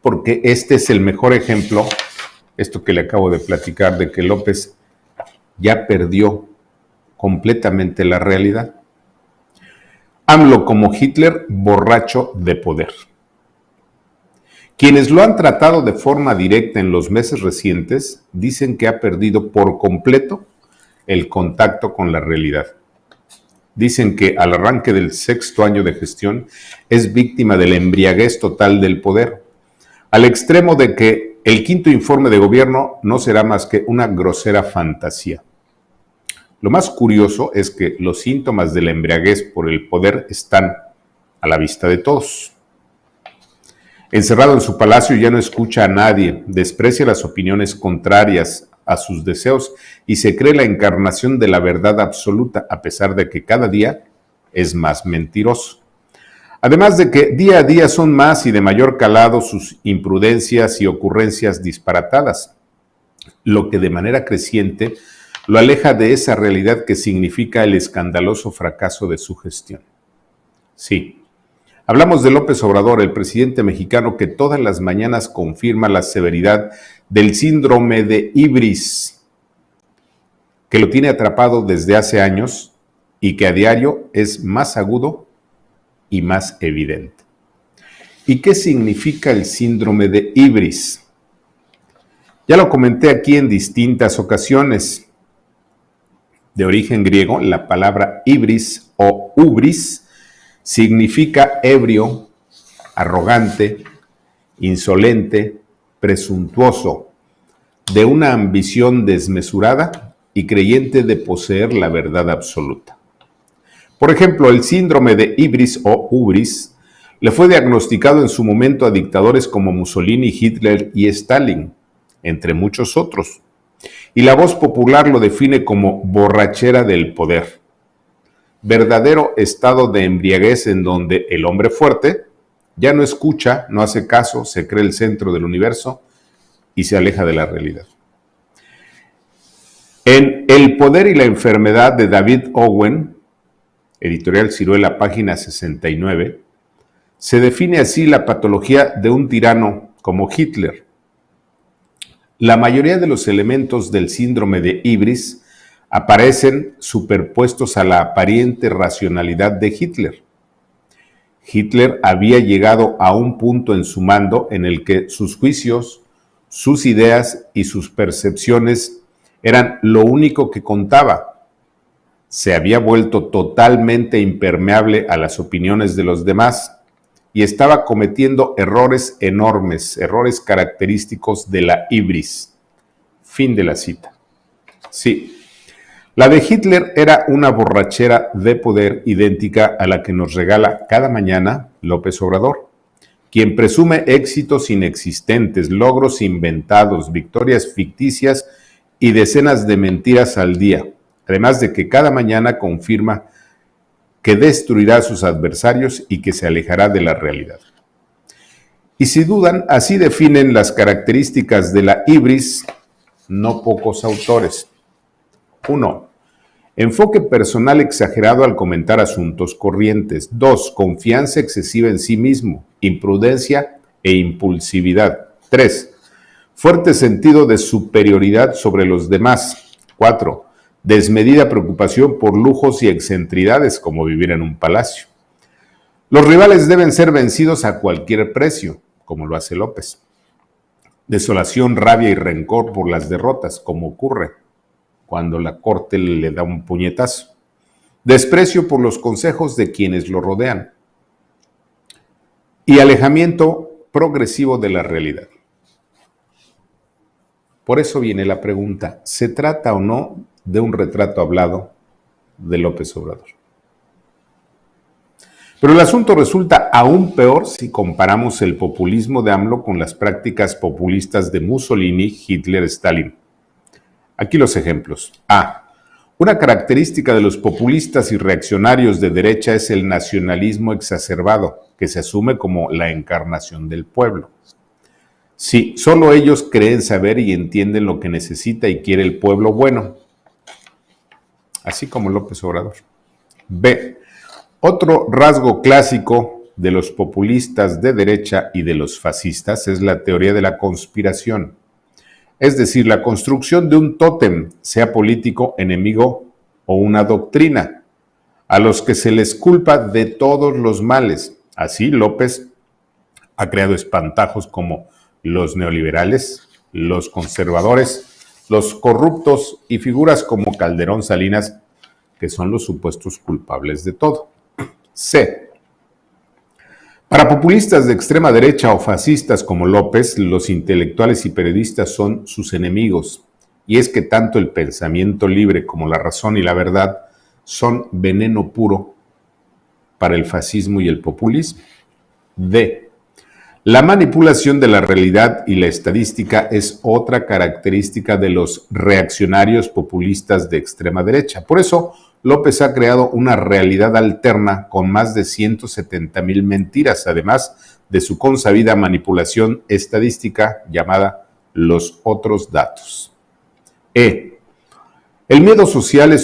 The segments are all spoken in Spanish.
porque este es el mejor ejemplo, esto que le acabo de platicar, de que López ya perdió completamente la realidad. AMLO como Hitler, borracho de poder. Quienes lo han tratado de forma directa en los meses recientes dicen que ha perdido por completo el contacto con la realidad. Dicen que al arranque del 6º año de gestión es víctima de la embriaguez total del poder, al extremo de que el 5º informe de gobierno no será más que una grosera fantasía. Lo más curioso es que los síntomas de la embriaguez por el poder están a la vista de todos. Encerrado en su palacio ya no escucha a nadie, desprecia las opiniones contrarias a sus deseos y se cree la encarnación de la verdad absoluta, a pesar de que cada día es más mentiroso. Además de que día a día son más y de mayor calado sus imprudencias y ocurrencias disparatadas, lo que de manera creciente lo aleja de esa realidad que significa el escandaloso fracaso de su gestión. Sí, hablamos de López Obrador, el presidente mexicano que todas las mañanas confirma la severidad del síndrome de Ibris, que lo tiene atrapado desde hace años y que a diario es más agudo y más evidente. ¿Y qué significa el síndrome de Ibris? Ya lo comenté aquí en distintas ocasiones. De origen griego, la palabra ibris o ubris significa ebrio, arrogante, insolente, presuntuoso, de una ambición desmesurada y creyente de poseer la verdad absoluta. Por ejemplo, el síndrome de Ibris o Ubris le fue diagnosticado en su momento a dictadores como Mussolini, Hitler y Stalin, entre muchos otros. Y la voz popular lo define como borrachera del poder. Verdadero estado de embriaguez en donde el hombre fuerte ya no escucha, no hace caso, se cree el centro del universo y se aleja de la realidad. En El poder y la enfermedad de David Owen, editorial Ciruela, página 69, se define así la patología de un tirano como Hitler. La mayoría de los elementos del síndrome de Ibris aparecen superpuestos a la aparente racionalidad de Hitler. Hitler había llegado a un punto en su mando en el que sus juicios, sus ideas y sus percepciones eran lo único que contaba. Se había vuelto totalmente impermeable a las opiniones de los demás y estaba cometiendo errores enormes, errores característicos de la ibris. Fin de la cita. Sí, la de Hitler era una borrachera de poder idéntica a la que nos regala cada mañana López Obrador, quien presume éxitos inexistentes, logros inventados, victorias ficticias y decenas de mentiras al día, además de que cada mañana confirma que destruirá a sus adversarios y que se alejará de la realidad. Y si dudan, así definen las características de la ibris no pocos autores. 1. Enfoque personal exagerado al comentar asuntos corrientes. 2. Confianza excesiva en sí mismo, imprudencia e impulsividad. 3. Fuerte sentido de superioridad sobre los demás. 4. Desmedida preocupación por lujos y excentridades como vivir en un palacio. Los rivales deben ser vencidos a cualquier precio, como lo hace López. Desolación, rabia y rencor por las derrotas, como ocurre cuando la corte le da un puñetazo. Desprecio por los consejos de quienes lo rodean. Y alejamiento progresivo de la realidad. Por eso viene la pregunta, ¿se trata o no de un retrato hablado de López Obrador? Pero el asunto resulta aún peor si comparamos el populismo de AMLO con las prácticas populistas de Mussolini, Hitler, Stalin. Aquí los ejemplos. A. Una característica de los populistas y reaccionarios de derecha es el nacionalismo exacerbado, que se asume como la encarnación del pueblo. Sí, solo ellos creen saber y entienden lo que necesita y quiere el pueblo bueno, así como López Obrador. B. Otro rasgo clásico de los populistas de derecha y de los fascistas es la teoría de la conspiración, es decir, la construcción de un tótem, sea político, enemigo o una doctrina, a los que se les culpa de todos los males. Así, López ha creado espantajos como los neoliberales, los conservadores, los corruptos y figuras como Calderón, Salinas, que son los supuestos culpables de todo. C. Para populistas de extrema derecha o fascistas como López, los intelectuales y periodistas son sus enemigos. Y es que tanto el pensamiento libre como la razón y la verdad son veneno puro para el fascismo y el populismo. D. La manipulación de la realidad y la estadística es otra característica de los reaccionarios populistas de extrema derecha. Por eso, López ha creado una realidad alterna con más de 170,000 mentiras, además de su consabida manipulación estadística llamada los otros datos. E. El miedo social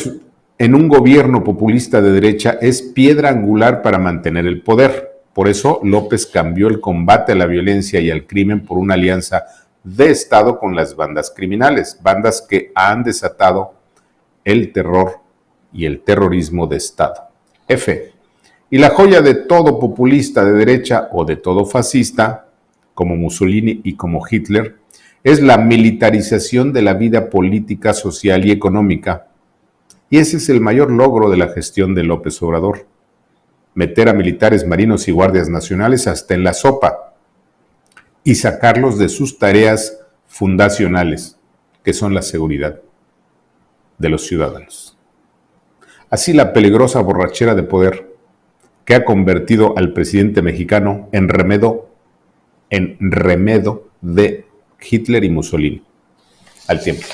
en un gobierno populista de derecha es piedra angular para mantener el poder. Por eso, López cambió el combate a la violencia y al crimen por una alianza de Estado con las bandas criminales, bandas que han desatado el terror y el terrorismo de Estado. F. Y la joya de todo populista de derecha o de todo fascista, como Mussolini y como Hitler, es la militarización de la vida política, social y económica. Y ese es el mayor logro de la gestión de López Obrador. Meter a militares, marinos y guardias nacionales hasta en la sopa y sacarlos de sus tareas fundacionales, que son la seguridad de los ciudadanos. Así la peligrosa borrachera de poder que ha convertido al presidente mexicano en remedo de Hitler y Mussolini al tiempo.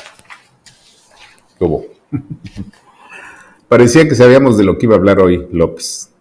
¿Qué hubo? Parecía que sabíamos de lo que iba a hablar hoy López.